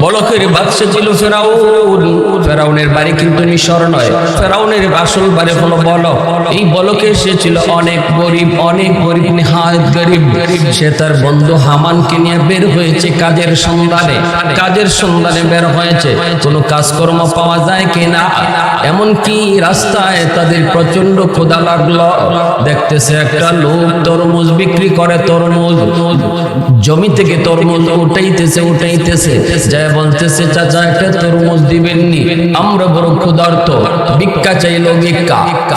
বলকের বাদশা ছিল ফেরাউন। ফেরাউনের বাড়ি কিন্তু মিশর নয়, ফেরাউনের আসল বাড়ি হলো বলক। এই বলকে সে ছিল অনেক গরিব, নিহায়ত গরিব। সে তার বন্ধু হামানকে নিয়ে বের হয়েছে কাজের সন্ধানে বের হয়েছে। কোনো কাজকর্ম পাওয়া যায় কিনা, এমনকি রাস্তায় তাদের প্রচন্ড ক্ষুধা লাগলো। দেখতেছে একটা লোক তরমুজ বিক্রি করে, তরমুজ জমি থেকে তরমুজ উঠাইতেছে যায় বলতেছে, চাচা একটা তরমুজ দিবেননি, আমরা বড় ক্ষুধার্ত। ভিক্ষা চাইলো,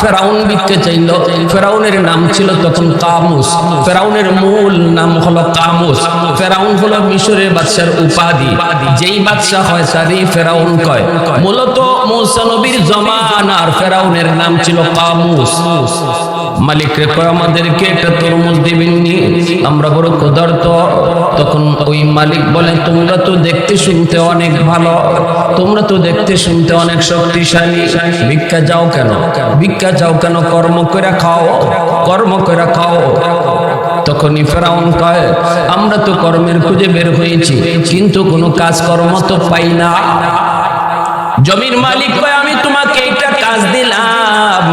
ফেরাউন ভিক্ষা চাইলো। ফেরাউনের নাম ছিল তখন কামুস। ফেরাউনের মূল নাম হলো কামুস। ফেরাউন হলো মিশরের বাদশার উপাধি। যেই বাদশা হয় তারই ফেরাউন কয়। মূলত মূসা নবীর জমানার ফেরাউনের নাম ছিল কামুস। মালিক রে কয়, আমাদেরকে একটা তরমুজ দিবেননি, আমরা বড় ক্ষুধার্ত। তখন ওই মালিক বলে, তোমরা তো দেখতে শুনতে অনেক ভালো, তোমরা তো দেখতে শুনতে অনেক শক্তিশালী, ভিক্ষা যাও কেন? কর্ম করে খাও। তখনই ফেরাউন কয়, আমরা তো কর্মের খুঁজে বের হয়েছি, কিন্তু কোনো কাজকর্ম তো পাই না। জমির মালিক কয়, আমি তোমাকে একটা কাজ দিলাম,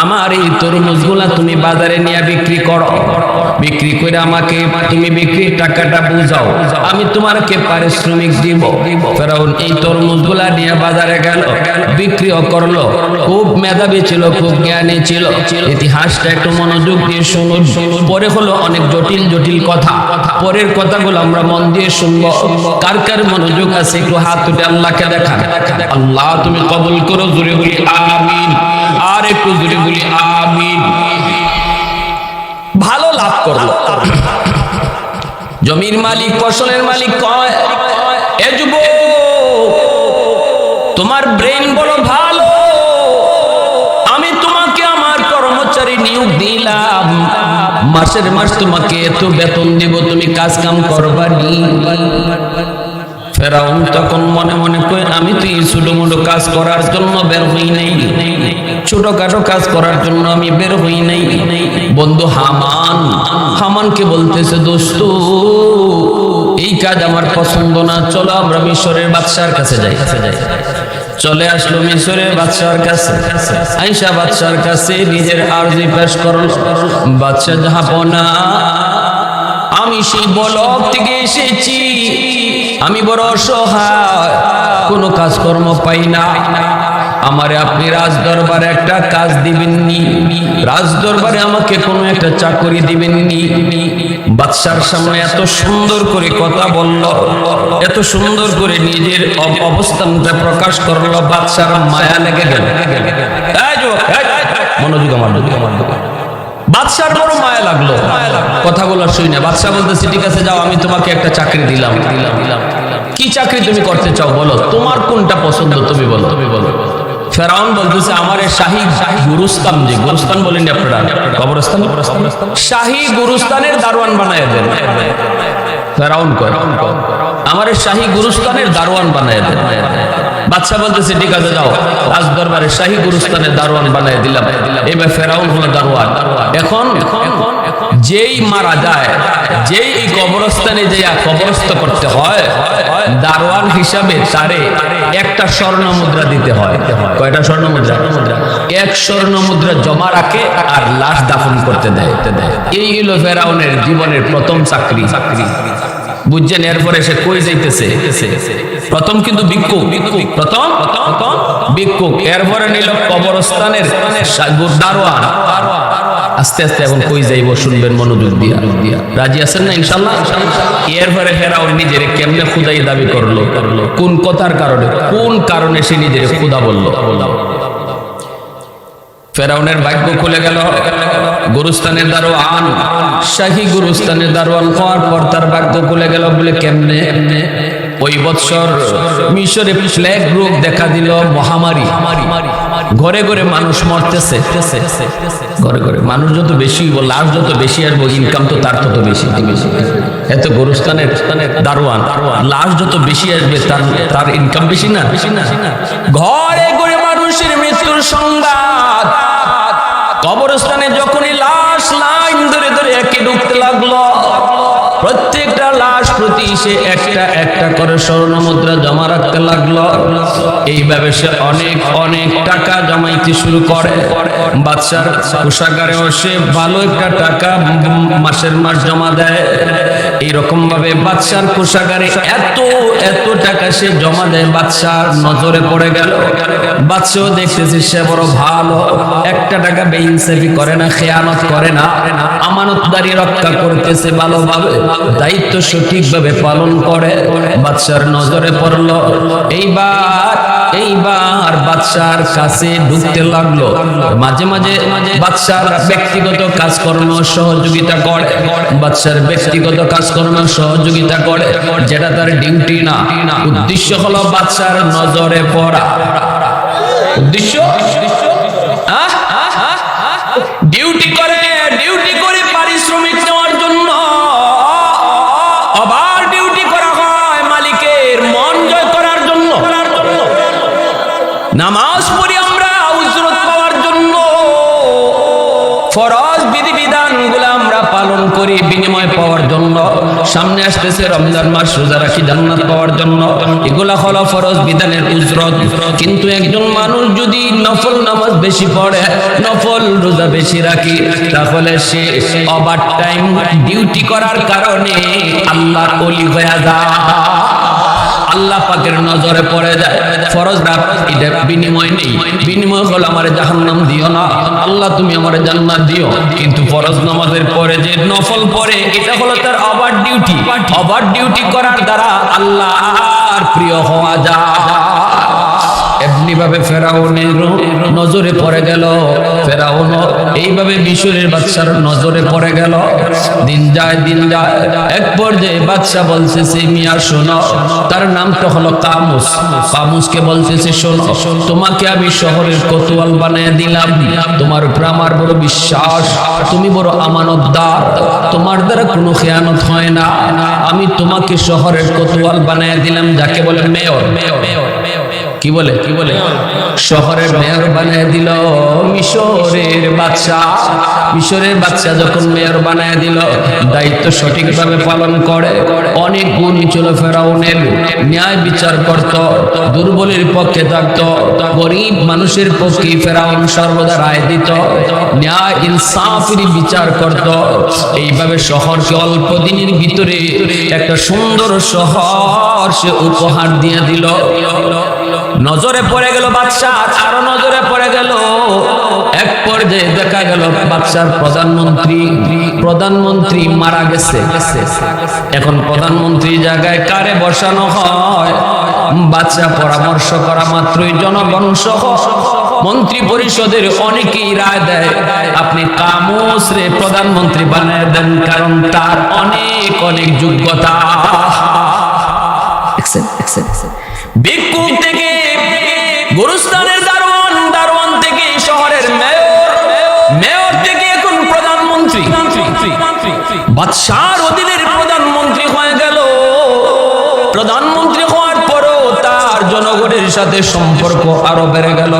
আমার এই তরমুজগুলা তুমি বাজারে নিয়ে বিক্রি করো। বিক্রি করে আমাকে তুমি বিক্রির টাকাটা বুঝাও, আমি তোমাকে পারিশ্রমিক দিব। ফেরাউন এই তরমুজগুলা নিয়ে বাজারে গেল, বিক্রিও করলো। খুব মেধাবী ছিল, খুব জ্ঞানী ছিল। ইতিহাসটা একটু মনোযোগ দিয়ে শুনুন। পরে হলো অনেক জটিল কথা, পরের কথাগুলো আমরা মন দিয়ে শুনবো। কার মনোযোগ আছে একটু হাত তুলে আল্লাহকে দেখান। আল্লাহ তুমি কবুল করো, জোরে বলি আমিন। আর একটু জোরে বলি আমিন। ভালো লাভ করলো। জমির মালিক, ফসলের মালিক কয়, এ যুবক, তোমার ব্রেন বড় ভালো, আমি তোমাকে আমার কর্মচারী নিয়োগ দিলাম, মাসের মাস তোমাকে এত বেতন দিব, তুমি কাজ কাম করবানি। ফেরাউন তখন মনে মনে কয়, আমি তো এই ছোটমোটো কাজ করার জন্য বের হই নাই, ছোটখাটো কাজ করার জন্য আমি বের হই নাই। বন্ধু হামানকে বলতেছে, দোস্ত এই কাজ আমার পছন্দ না, চলো আমরা মিশরের বাদশার কাছে যাই। চলে আসলো মিশরের বাদশার কাছে। আয়েশা বাদশার কাছে নিজের আরজি পেশ করল। বাদশা জাহাপনা, আমি সেই বলক থেকে এসেছি, আমি বড় অসহায়, কোনো কাজকর্ম পাই না, আমারে আপনি রাজদরবারে একটা কাজ দিবেননি, রাজদরবারে আমাকে কোনো একটা চাকরি দিবেননি। বাদশার সামনে এত সুন্দর করে কথা বলল, এত সুন্দর করে নিজের অবস্থানটা প্রকাশ করলো, বাদশার মায়া লেগে গেল। মনোযোগ আমার বাদশার বড় মায়া লাগলো কথাগুলো শুনে। বাদশা বলতেছে, ঠিক আছে যাও, আমি তোমাকে একটা চাকরি দিলাম। কি চাকরি তুমি করতে চাও বলো, তোমার কোনটা পছন্দ তুমি বলো। ফেরাউন বলতেছে, আমার শাহী গুরুস্তান, যে গুরুস্তান বলেন আপনারা কবরস্থান, শাহী গুরুস্তানের দারোয়ান বানায় দেন। ফেরাউন কয়, আমার শাহী গুরুস্তানের দারোয়ান বানায় দেন। বাদশা বলতেছে, ঠিক আছে যাও, রাজ দরবারে শাহী গুরুস্তানের দারোয়ান বানায় দিলাম। এবার ফেরাউন হলো দারোয়ান। এখন যেই মারা যায়, যেই এই কবরস্থানে যে কবরস্থ করতে হয়, দারোয়ান হিসাবে তারে একটা স্বর্ণ মুদ্রা দিতে হয়। কয়টা স্বর্ণ মুদ্রা? এক স্বর্ণ মুদ্রা জমা রাখে আর লাশ দাফন করতে দেয়। এই হলো ফেরাউনের জীবনের প্রথম চাকরি। বুঝছেন? এরপরে সে কই যাইতেছে? প্রথম কিন্তু ভিক্ষুক, প্রথম ভিক্ষুক, এরপরে নিল কবরস্থানের দারোয়ান। আস্তে আস্তে এখন কই যাইব শুনবেন মনোযোগ দিয়া। রাজি আছেন না ইনশাআল্লাহ? এরপরে ফেরাউন নিজের কেমনে খুদাই দাবি করলো, কোন কথার কারণে, কোন কারণে সে নিজের খুদা বললো। ফেরাউনের ভাগ্য খুলে গেল। গুরুস্থানের দারোয়ান, শাহী গুরুস্থানের দারোয়ান হওয়ার পর তার ভাগ্য খুলে গেল। বলে কেমনে? ওই বৎসর মিশরে প্লেগ রোগ দেখা দিল, মহামারী। ঘরে ঘরে মানুষ মরতেছে, ঘরে ঘরে মানুষ যত বেশি হইব, লাশ যত বেশি আসবো, ইনকাম তো তার তত বেশি। এত গুরুস্থানের দারোয়ান, লাশ যত বেশি আসবে তার ইনকাম বেশি না? ঘরে ঘরে মানুষের মৃত্যুর সংবাদ। কবরস্থানে যখনই লাশ লাইন ধরে ধরে একে ঢুকতে লাগলো, প্রত্যেকটা লাশ প্রতি সে একটা একটা করে স্বর্ণ মুদ্রা জমা রাখতে লাগলো। এইভাবে সে অনেক অনেক টাকা জমাইতে শুরু করে। বাদশার কোষাগারেও সে ভালো একটা টাকা মাসের মাস জমা দেয়। এইরকম ভাবে বাদশার কোষাগারে এত এত টাকা সে জমা দেয়, বাদশার নজরে পড়ে গেল। বাদশাও দেখতেছে সে বড় ভালো, একটা টাকা বেইনসাফি করে না, খেয়ানত করে না, আমানতদারি রক্ষা করতেছে ভালোভাবে, দায়িত্ব সঠিকভাবে পালন করে। বাদশার নজরে পড়ল। এইবার বাদশার কাছে ঢুকতে লাগলো। মাঝে মাঝে বাদশার ব্যক্তিগত কাজকর্ম সহযোগিতা করে, বাদশার ব্যক্তিগত কাজকর্ম সহযোগিতা করে, যেটা তার ডিউটি না। উদ্দেশ্য হলো বাদশার নজরে পড়া। উদ্দেশ্য ডিউটি করে, ডিউটি করে পারিশ্রমিক নেওয়ার জন্য। আবার ডিউটি করা হয় মালিকের মন জয় করার জন্য। নামাজ পড়ি আমরা উজরত পাওয়ার জন্য, ফরজ বিধিবিধান গুলো আমরা পালন করি বিনিময় পাওয়ার জন্য। সামনে আসতেছে রমজান মাস, রোজা রাখি জান্নাত পাওয়ার জন্য। এগুলা হলো ফরজ বিধানের উজরত। কিন্তু একজন মানুষ যদি নফল নামাজ বেশি পড়ে, নফল রোজা বেশি রাখি, তাহলে সে ওভার টাইম ডিউটি করার কারণে আল্লাহর ওলি হয়ে যায়, আল্লাহ পাকের নজরে পড়ে যায়। ফরজ রাত এটা বিনিময় নেই, বিনিময় হলো আমারে জাহান্নাম দিও না, আল্লাহ তুমি আমারে জান্নাত দিও। কিন্তু ফরজ নামাজের পরে যে নফল পড়ে, এটা হলো তার ওভার ডিউটি। ওভার ডিউটি করার দ্বারা আল্লাহর প্রিয় হওয়া যায়। এমনি ভাবে ফেরাউনের নজরে পড়ে গেল। ফেরাউন এইভাবে মিশরের বাদশার নজরে পড়ে গেল। দিন যায় দিন যায়, এক পর্যায়ে বাদশা বলতেছে, মিয়া শোনো, তার নামটা হলো কামুস। কামুসকে বলতেছে, শোনো, তোমাকে আমি শহরের কোতোয়াল বানিয়ে দিলাম, তোমার উপর আমার বড় বিশ্বাস, তুমি বড় আমানতদার, তোমার দ্বারা কোনো খেয়ানত হয় না। আমি তোমাকে শহরের কোতোয়াল বানিয়ে দিলাম, যাকে বলে মেয়র। কি বলে শহরের মেয়র বানিয়ে দিল মিশরের বাদশা। মিশরের বাদশা যখন মেয়র বানিয়ে দিল, দায়িত্ব সঠিকভাবে পালন করে। অনেক গুণী ছিল ফেরাউনের, ন্যায় বিচার করত, দুর্বলের পক্ষে থাকত, গরিব মানুষের পক্ষে ফেরাউন সর্বদা রায় দিত, ন্যায় ইনসাফের বিচার করত। এইভাবে শহরকে অল্প দিনের ভিতরে একটা সুন্দর শহর সে উপহার দিয়ে দিল। নজরে পড়ে গেল বাদশা, আরো নজরে পড়ে গেল। এক পর্যায়ে দেখা গেল বাদশার প্রধানমন্ত্রী মারা গেছে। এখন প্রধানমন্ত্রী জায়গায় কারে বসানো হয়? বাদশা পরামর্শ করা মাত্রই জনগণ সহ মন্ত্রী পরিষদের অনেকেই রায় দেয়, আপনি কামুস রে প্রধানমন্ত্রী বানিয়ে দেন, কারণ তার অনেক অনেক যোগ্যতা। ভিক্ষুক থেকে গুরুস্থানের দারোয়ান, দারোয়ান থেকে শহরের মেয়র, মেয়র থেকে এখন প্রধানমন্ত্রী, বাদশার অধীনের প্রধানমন্ত্রী হয়ে গেল। প্রধানমন্ত্রী হওয়ার পরও তার জনগণের সাথে সম্পর্ক আরো বেড়ে গেল,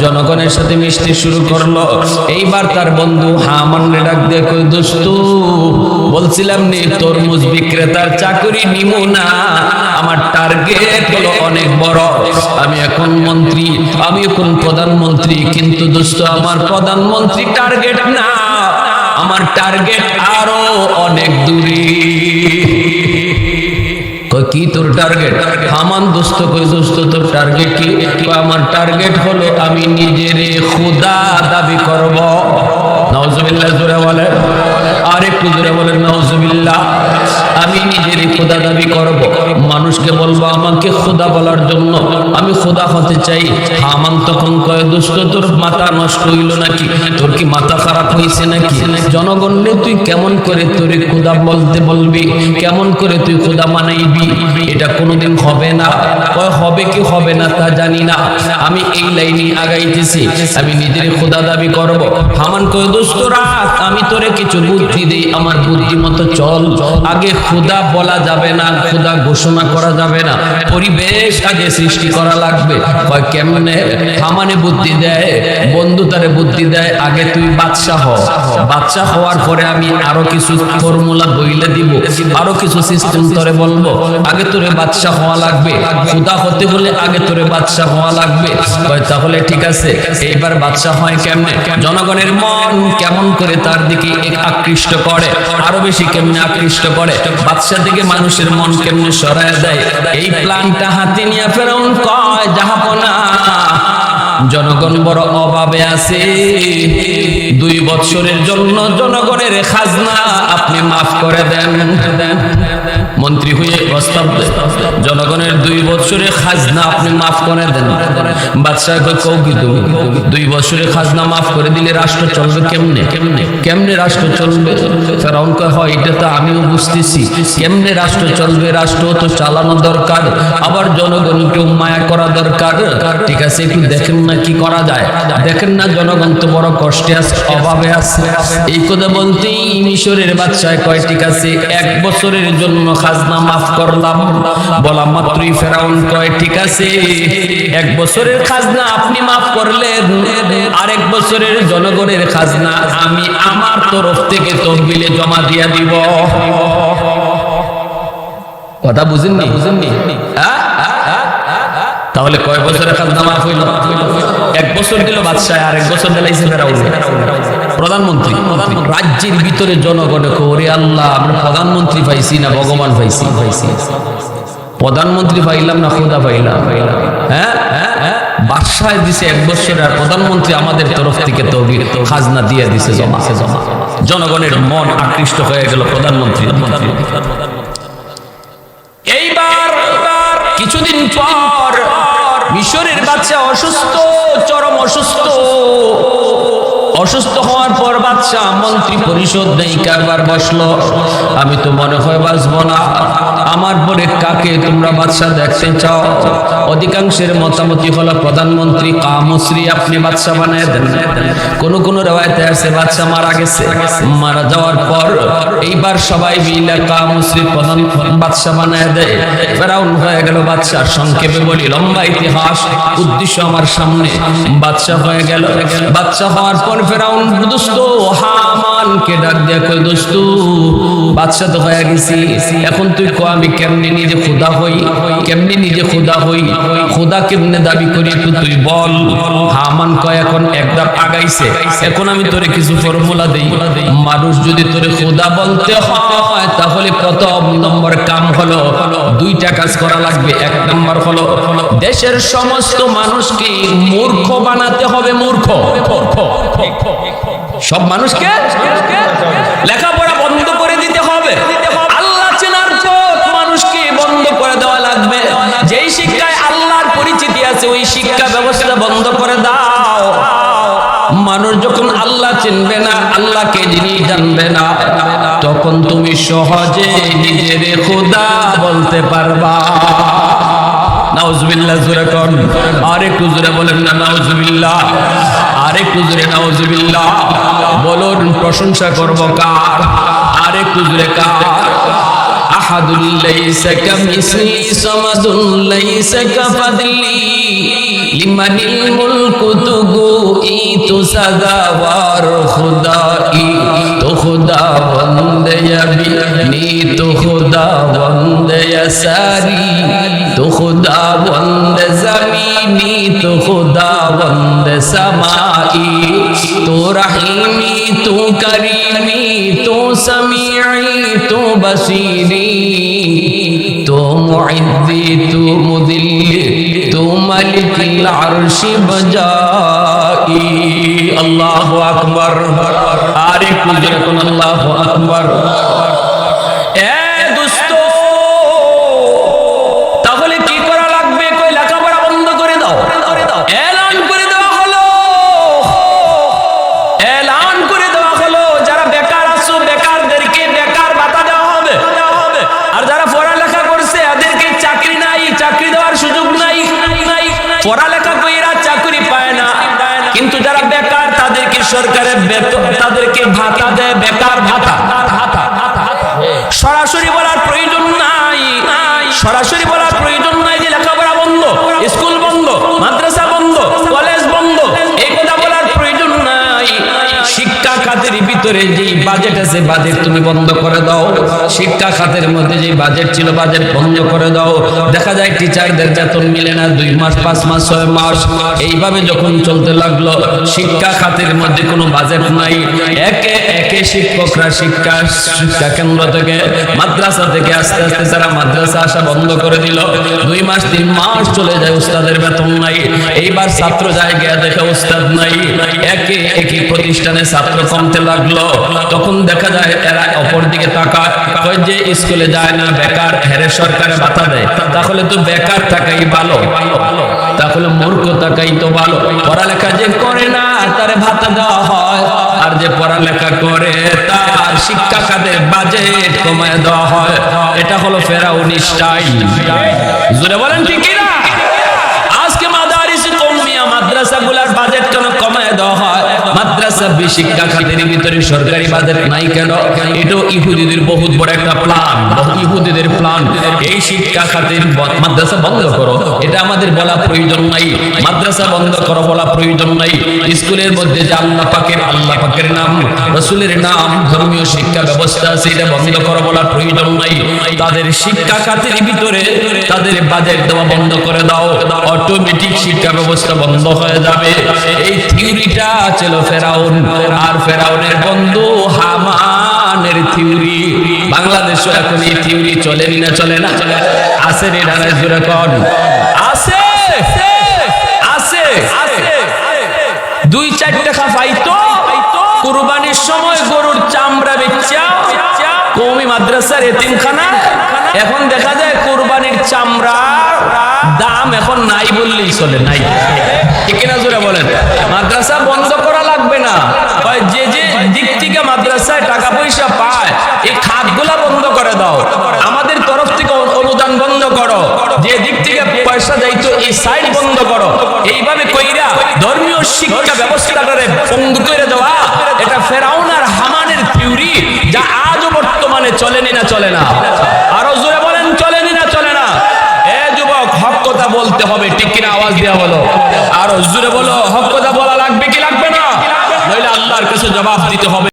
জনগণের সাথে মিশতে শুরু করলো। এইবার তার বন্ধু হামানরে ডাক দিয়ে কই, দোস্ত, বলছিলাম নি তরমুজ বিক্রেতার চাকরি নিমু না, আমার টার্গেট হলো অনেক বড়, আমি এখন মন্ত্রী, আমি এখন প্রধানমন্ত্রী, কিন্তু দোস্ত আমার প্রধানমন্ত্রী টার্গেট না, আমার টার্গেট আরো অনেক দূরে। কি তোর টার্গেট? হামান দোস্ত কই, দোস্ত তোর টার্গেট কি? আমার টার্গেট হলো আমি নিজেরে খোদা দাবি করব। নাউজুবিল্লাহ জোরে বলেন, আর একটু জোরে বলেন নাউজুবিল্লাহ। আমি নিজেরে খোদা দাবি করব, মানুষকে বলবো আমাকে খোদা বলার জন্য, আমি খোদা হতে চাই। হামান তখন কয়, দোস্ত তোর মাথা নষ্ট হইল নাকি? তোর কি মাথা খারাপ হয়েছে নাকি? জনগণে তুই কেমন করে তোরে খোদা বলতে বলবি, কেমন করে তুই খোদা মানাইবি? এটা কোনোদিন হবে না। কয় হবে কি হবে না তা জানি না, আমি এই লাইনে আগাইতেছি, আমি নিজের খোদা দাবি করব। হামান কয়, দোস্ত রাখ, আমি তোরে কিছু বুদ্ধি দেই, আমার বুদ্ধি মতো চল, আগে খোদা বলা যাবে না, খোদা ঘোষণা করা যাবে না, পরিবেশ আগে সৃষ্টি করা লাগবে। কয় কেমনে? হামানে বুদ্ধি দেয়, বন্ধু তারে বুদ্ধি দেয়, আগে তুই বাদশা হ, বাদশা হওয়ার পরে আমি আরো কিছু ফর্মুলা বইলে দিব, আরো কিছু সিস্টেম তোরে বলবো, আগে তোরে বাদশা হওয়া লাগবে, খোদা হতে হলে আগে তোরে বাদশা হওয়া লাগবে। কয় তাহলে ঠিক আছে, এইবার বাদশা হয় কেমনে? জনগণের মন কেমন করে তার দিকে আকৃষ্ট করে, আরো বেশি কেমনে আকৃষ্ট করে, বাদশা থেকে মানুষের মন কেমনে সরায় দেয়, এই প্ল্যানটা হাতে নিয়ে ফেরাউন কয় জাহাপনা জনগণ বড় অভাবে আছে, 2 বছরের জন্য জনগণের খাজনা আপনি মাফ করে দেন। মন্ত্রী হয়ে প্রস্তাব দেয়, জনগণের 2 বছরের খাজনা আপনি মাফ করে দেন। বাদশাহ কয় কও কি তুমি 2 বছরের খাজনা মাফ করে দিলে রাষ্ট্র চলবে কেমনে? কেমনে রাষ্ট্র চলবে? ফেরাউন কয় হয় এটা তো আমিও বুঝতেছি, কেমনে রাষ্ট্র চলবে, রাষ্ট্র তো চালানো দরকার, আবার জনগণকেও মায়া করা দরকার। ঠিক আছে, একটু দেখেন না কি করা যায়, দেখেন না জনগণ তো বড় কষ্টে আছে, অভাবে আছে। এই কথা বলতেই মিশরের বাদশাহ কয় ঠিক আছে 1 বছরের জন্য খাজনা মাফ করলাম। বলা মাত্রই ফেরাউন কয় ঠিক আছে 1 বছরের খাজনা আপনি মাফ করলেন, আরেক বছরের জনগণের খাজনা আমি আমার তরফ থেকে তহবিলে জমা দিয়া দিব। কথা বুঝেননি? তাহলে কয় বছরের খাজনা মাফ হইল? 1 বছর দিল বাদশাহ, আর 1 বছর দিলাইছে ফেরাউন প্রধানমন্ত্রী। রাজ্যের ভিতরে জনগণ ওরে আল্লাহ আমরা প্রধানমন্ত্রী পাইছি না ভগবান পাইছি? প্রধানমন্ত্রী পাইলাম না খোদা পাইলাম? হ্যাঁ, বাদশাহ দিছে 1 বছর, আর প্রধানমন্ত্রী আমাদের তরফ থেকে তহবিল খাজনা দিয়ে দিছে জমা। জনগণের মন আকৃষ্ট হয়ে গেল প্রধানমন্ত্রী। এইবার কিছুদিন পর মিশরের বাদশা অসুস্থ, চরম অসুস্থ। অসুস্থ হওয়ার পর বাদশা মন্ত্রী পরিষদ নেই কারবার বসলো, আমি তো মনে হয় বাঁচবো না, আমার পরে কাকে তোমরা বাদশা দেখতে চাও? অধিকাংশের মতামতি হলো প্রধানমন্ত্রী কামুসরি আপনি বাদশা বানায় দেন। কোন কোন রেওয়ায়েতে আছে বাদশা মারা গেছে, মারা যাওয়ার পর এইবার সবাই মিলে কামুসরি প্রধান বাদশা বানায় দেয়। ফেরাউন হয়ে গেল বাদশা। সংক্ষেপে বলি, লম্বা ইতিহাস, উদ্দেশ্য আমার সামনে। বাদশা হয়ে গেল। বাদশা হওয়ার পর ফেরাউন দোস্ত হামানকে ডাক দিয়া কই দোস্ত বাদশা তো হয়ে গেছি, এখন তুই কো আমি কেমনে নিজে খোদা হই, কেমনে নিজে খোদা হই, খোদা কেমনে দাবি করি একটু তুই বল। হামান কয় এখন এক ধাপ আগাইছে, এখন আমি তোরে কিছু ফর্মুলা দেই। মানুষ যদি তোরে খোদা বলতে হয় তাহলে প্রথম নম্বর কাম হলো 2টা কাজ করা লাগবে। 1 নম্বর হলো দেশের সমস্ত মানুষকে মূর্খ বানাতে হবে। মূর্খ সব মানুষকে লেখাপড়া বন্ধ করে দিতে হবে। আল্লাহ চেনার চোখ মানুষকে বন্ধ করে দেওয়া লাগবে। যেই শিক্ষায় আল্লাহর পরিচিতি আছে ওই শিক্ষা ব্যবস্থা বন্ধ করে দাও। মানুষ যখন আল্লাহ চিনবে না, আল্লাহকে যিনি জানবে না, তখন তুমি সহজে নিজের খোদা বলতে পারবা। নাউজুবিল্লাহ জোরে কোন, আরেকটু জোরে বলেন না নাউজুবিল্লাহ, আরেকটু জোরে নাউজুবিল্লাহ বলুন। প্রশংসা করব কার? আরেকটু জোরে কার? আহাদুল লাইসা কামিসলি সামাদুল লাইসা কাফাদলি লিমানিল মুলকু তুগু ইতু সাদাওয়ার খুদাই তো খুদা বন্দে আবি নি তো খুদা বন্দে সারি তো খুদা বন্দে জমিনি তো খুদা বন্দে সমাই তো রহিমি তো করিমি তো সমিঈ তো বসীরি তো মুইদ্দি তো মুদিল্লি তো মালিকুল আরশি বজাই। আল্লাহু আকবার। আরে কুজরে কোন আল্লাহু আকবার। এ দোস্ত তাহলে কি করা লাগবে? কই লেখাপড়া বন্ধ করে দাও। এলান করে দেওয়া হলো, এলান করে দেওয়া হলো যারা বেকার আছো বেকারদেরকে বেকার ভাতা দেওয়া হবে, আর যারা পড়ালেখা করছে এদেরকে চাকরি নাই, চাকরি দেওয়ার সুযোগ নাই। পড়ালেখা কইরা চাকরি পায় না, কিন্তু যারা বেকার তাদেরকে সরকারের তাদেরকে ভাতা দেয়, বেকার ভাতা। সরাসরি বলার ভিতরে যে বাজেট আছে বাজেট তুমি বন্ধ করে দাও। শিক্ষা খাতের মধ্যে যে বাজেট ছিল বাজেট বন্ধ করে দাও। দেখা যায় টিচারদের বেতন মিলে না, 2 মাস 5 মাস 6 মাস এইভাবে যখন চলতে লাগলো, শিক্ষা খাতের মধ্যে কোনো বাজেট নাই। একে একে শিক্ষকরা শিক্ষা কেন্দ্র থেকে মাদ্রাসা থেকে আস্তে আস্তে তারা মাদ্রাসা আসা বন্ধ করে দিল। 2 মাস 3 মাস চলে যায়, উস্তাদের বেতন নাই। এইবার ছাত্র যায় গিয়ে দেখে উস্তাদ নাই। একে একে প্রতিষ্ঠানে ছাত্র কমতে লাগলো। তখন দেখা যায় এরা অপর দিকে তাকায়, কয় যে স্কুলে যায় না বেকার, হেরে সরকারে ভাতা দেয়, তাহলে তো বেকার থাকাই ভালো, তাহলে মূর্খ থাকাই তো ভালো। পড়ালেখা যে করে না তারে ভাতা দেওয়া হয়, আর যে পড়ালেখা করে তার শিক্ষা খাতের বাজেট কমায় দেওয়া হয়। এটা হলো ফেরাউনি স্টাইল। জোরে বলেন ঠিক কি না? আজকে মাদারিস কওমিয়া মাদ্রাসাগুলোর বাজেট কেন কমায় দেওয়া হয়? মাদ্রাসা শিক্ষা খাতের ভিতরে সরকারি বাজেট নাই কেন? এটা ইহুদিদের বহুত বড় একটা প্ল্যান, ইহুদিদের প্ল্যান। এই শিক্ষা খাতের মাদ্রাসা বন্ধ করো, এটা আমাদের বলা প্রয়োজন নাই। মাদ্রাসা বন্ধ করো বলা প্রয়োজন নাই। স্কুলের মধ্যে যে আল্লাহ পাকের নাম, রাসূলের নাম, ধর্মীয় শিক্ষা ব্যবস্থা আছে, এটা বন্ধ করো বলা প্রয়োজন নাই। তাদের শিক্ষা খাতের ভিতরে তাদের বাজেট দেওয়া বন্ধ করে দাও, অটোমেটিক শিক্ষা ব্যবস্থা বন্ধ হয়ে যাবে। এই থিওরিটা ছিল ফেরাউন আর ফেরাউনের বন্ধু হামানের থিওরি। বাংলাদেশে এখন এই থিওরি চলে না? চলে না? আছে রে ডানায় জোরে কর, আছে আছে। 2-4 টাকা পাইতো কুরবানির সময় গরুর চামড়া বেচা কওমি মাদ্রাসার এতিমখানা। এখন দেখা যায় কুরবানির চামড়া দাম এখন নাই বললেই চলে, নাই। ঠিক না? জোরে বলেন। মাদ্রাসা বন্ধ করা লাগবে না, যে যে দিক থেকে মাদ্রাসায় টাকা পয়সা পায় এই খাতগুলা বন্ধ করে দাও। আমাদের তরফ থেকে অনুদান বন্ধ করো, যে দিক থেকে পয়সা যাইতো এই সাইড বন্ধ করো। এইভাবে কইরা ধর্মীয় শিক্ষা ব্যবস্থাটারে বন্ধ করে দেওয়া, এটা ফেরাউন আর হামানের থিওরি, যা আজও বর্তমানে চলেনি না? চলে না? আরো জোরে বলেন, চলেনি না? চলে না? এ যুবক, হক কথা বলতে হবে, ঠিক কিনা? আওয়াজ দেওয়া বলো, আরো জোরে বলো, হক কথা বলা লাগবে কি লাগবে না? নইলে আল্লাহর কাছে জবাব দিতে হবে।